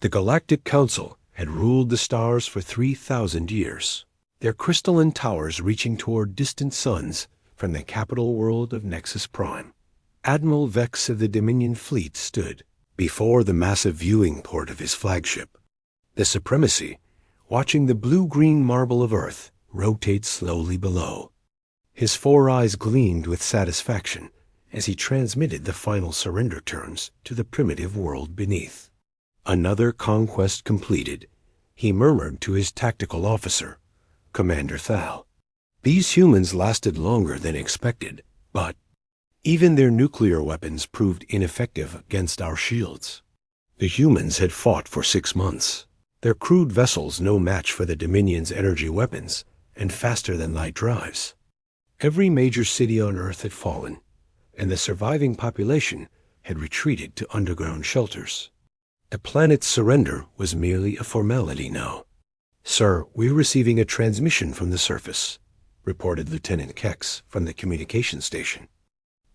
The Galactic Council had ruled the stars for 3,000 years, their crystalline towers reaching toward distant suns from the capital world of Nexus Prime. Admiral Vex of the Dominion Fleet stood before the massive viewing port of his flagship. The Supremacy, watching the blue-green marble of Earth rotate slowly below. His 4 eyes gleamed with satisfaction as he transmitted the final surrender terms to the primitive world beneath. Another conquest completed, he murmured to his tactical officer, Commander Thal. These humans lasted longer than expected, but even their nuclear weapons proved ineffective against our shields. The humans had fought for 6 months, their crude vessels no match for the Dominion's energy weapons and faster-than-light drives. Every major city on Earth had fallen, and the surviving population had retreated to underground shelters. The planet's surrender was merely a formality now. "Sir, we're receiving a transmission from the surface," reported Lieutenant Kex from the communication station.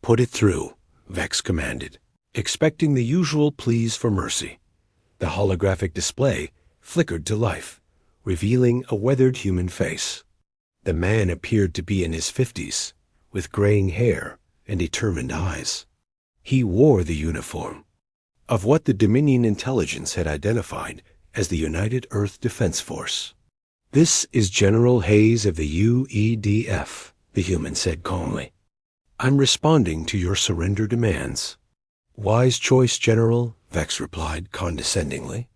"Put it through," Vex commanded, expecting the usual pleas for mercy. The holographic display flickered to life, revealing a weathered human face. The man appeared to be in his 50s, with graying hair and determined eyes. He wore the uniform of what the Dominion intelligence had identified as the United Earth Defense Force. "This is General Hayes of the UEDF," the human said calmly. "I'm responding to your surrender demands." "Wise choice, General," Vex replied condescendingly.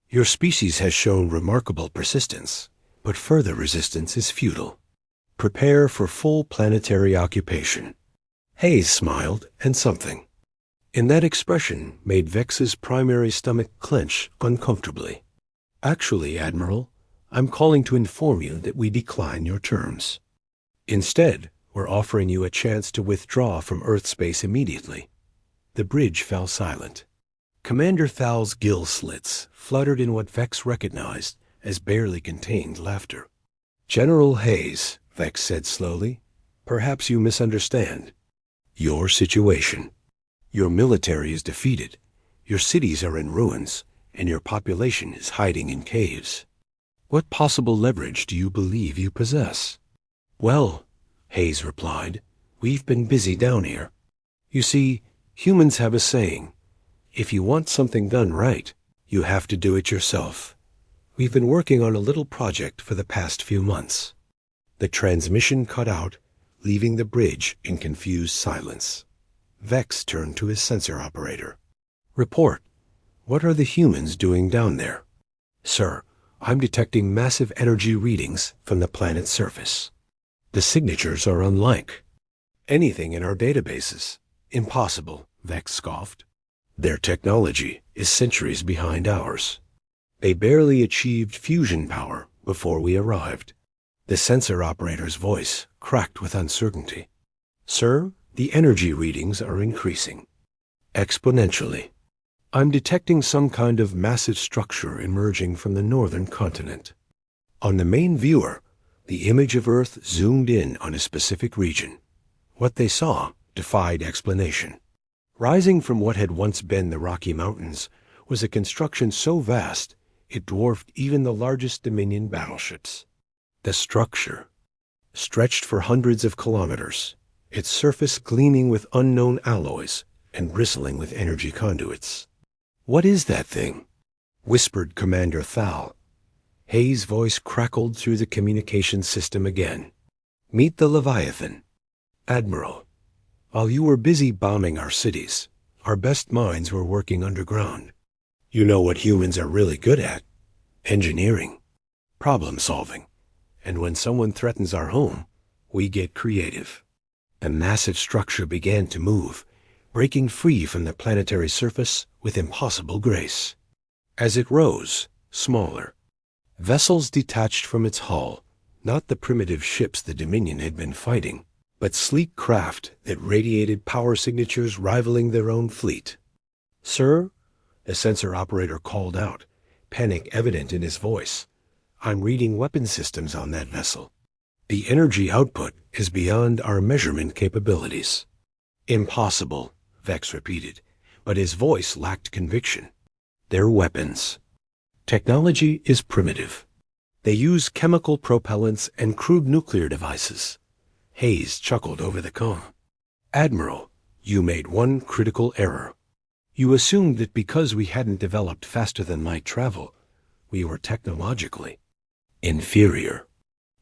"Your species has shown remarkable persistence, but further resistance is futile. Prepare for full planetary occupation." Hayes smiled, and something in that expression made Vex's primary stomach clench uncomfortably. "Actually, Admiral, I'm calling to inform you that we decline your terms. Instead, we're offering you a chance to withdraw from Earth space immediately." The bridge fell silent. Commander Thal's gill slits fluttered in what Vex recognized as barely contained laughter. "General Hayes," Vex said slowly, "perhaps you misunderstand your situation. Your military is defeated, your cities are in ruins, and your population is hiding in caves. What possible leverage do you believe you possess?" "Well," Hayes replied, "we've been busy down here. You see, humans have a saying, if you want something done right, you have to do it yourself. We've been working on a little project for the past few months." The transmission cut out, leaving the bridge in confused silence. Vex turned to his sensor operator. "Report. What are the humans doing down there?" "Sir, I'm detecting massive energy readings from the planet's surface. The signatures are unlike anything in our databases." "Impossible," Vex scoffed. "Their technology is centuries behind ours. They barely achieved fusion power before we arrived." The sensor operator's voice cracked with uncertainty. "Sir, the energy readings are increasing exponentially. I'm detecting some kind of massive structure emerging from the northern continent." On the main viewer, the image of Earth zoomed in on a specific region. What they saw defied explanation. Rising from what had once been the Rocky Mountains was a construction so vast it dwarfed even the largest Dominion battleships. The structure stretched for hundreds of kilometers, its surface gleaming with unknown alloys and bristling with energy conduits. "What is that thing?" whispered Commander Thal. Hayes' voice crackled through the communication system again. "Meet the Leviathan. Admiral, while you were busy bombing our cities, our best minds were working underground. You know what humans are really good at? Engineering, problem-solving. And when someone threatens our home, we get creative." The massive structure began to move, breaking free from the planetary surface with impossible grace. As it rose, smaller, vessels detached from its hull, not the primitive ships the Dominion had been fighting, but sleek craft that radiated power signatures rivaling their own fleet. "Sir," the sensor operator called out, panic evident in his voice, "I'm reading weapon systems on that vessel. The energy output is beyond our measurement capabilities." "Impossible," Vex repeated, but his voice lacked conviction. "They're weapons. Technology is primitive. They use chemical propellants and crude nuclear devices. Hayes chuckled over the calm. Admiral, you made one critical error. You assumed that because we hadn't developed faster than light travel, we were technologically inferior.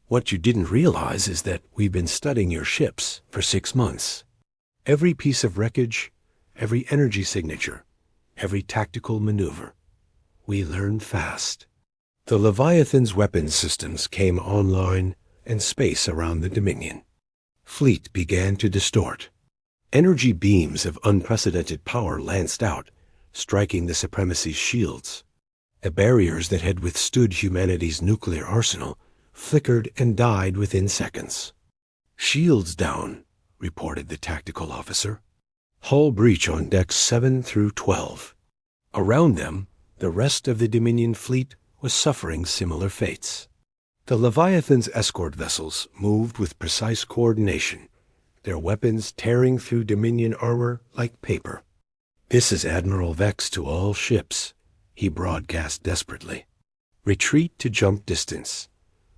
What you didn't realize is that we've been studying your ships for 6 months. Every piece of wreckage, every energy signature, every tactical maneuver. We learned fast. The Leviathan's weapons systems came online and space around the Dominion. Fleet began to distort. Energy beams of unprecedented power lanced out, striking the Supremacy's shields. The barriers that had withstood humanity's nuclear arsenal flickered and died within seconds. Shields down, reported the tactical officer. Hull breach on decks 7 through 12. Around them, the rest of the Dominion fleet was suffering similar fates. The Leviathan's escort vessels moved with precise coordination, their weapons tearing through Dominion armor like paper. "This is Admiral Vex to all ships," he broadcast desperately. "Retreat to jump distance.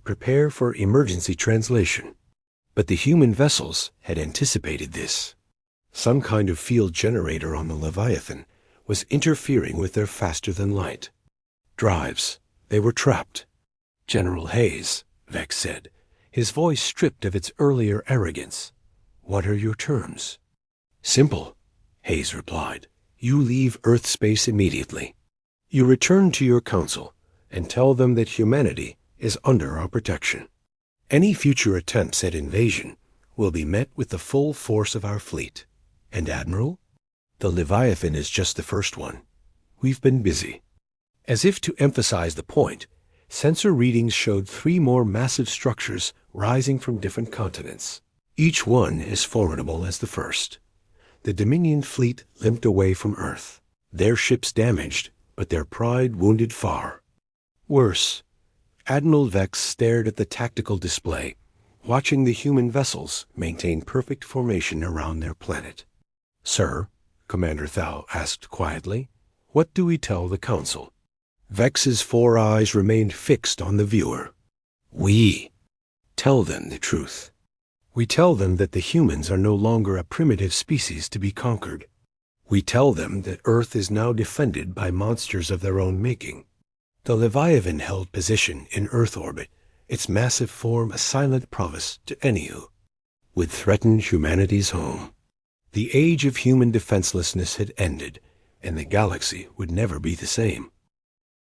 Prepare for emergency translation." But the human vessels had anticipated this. Some kind of field generator on the Leviathan was interfering with their faster-than-light drives. They were trapped. "General Hayes," Vex said, his voice stripped of its earlier arrogance, "what are your terms?" "Simple," Hayes replied. "You leave Earth space immediately. You return to your council and tell them that humanity is under our protection. Any future attempts at invasion will be met with the full force of our fleet. And Admiral, the Leviathan is just the first one. We've been busy." As if to emphasize the point, sensor readings showed 3 more massive structures rising from different continents, each one as formidable as the first. The Dominion fleet limped away from Earth, their ships damaged, but their pride wounded far. Worse, Admiral Vex stared at the tactical display, watching the human vessels maintain perfect formation around their planet. "Sir," Commander Thal asked quietly, "what do we tell the Council?" Vex's 4 eyes remained fixed on the viewer. "We tell them the truth. We tell them that the humans are no longer a primitive species to be conquered. We tell them that Earth is now defended by monsters of their own making. The Leviathan held position in Earth orbit, its massive form a silent promise to any who would threaten humanity's home. The age of human defenselessness had ended, and the galaxy would never be the same.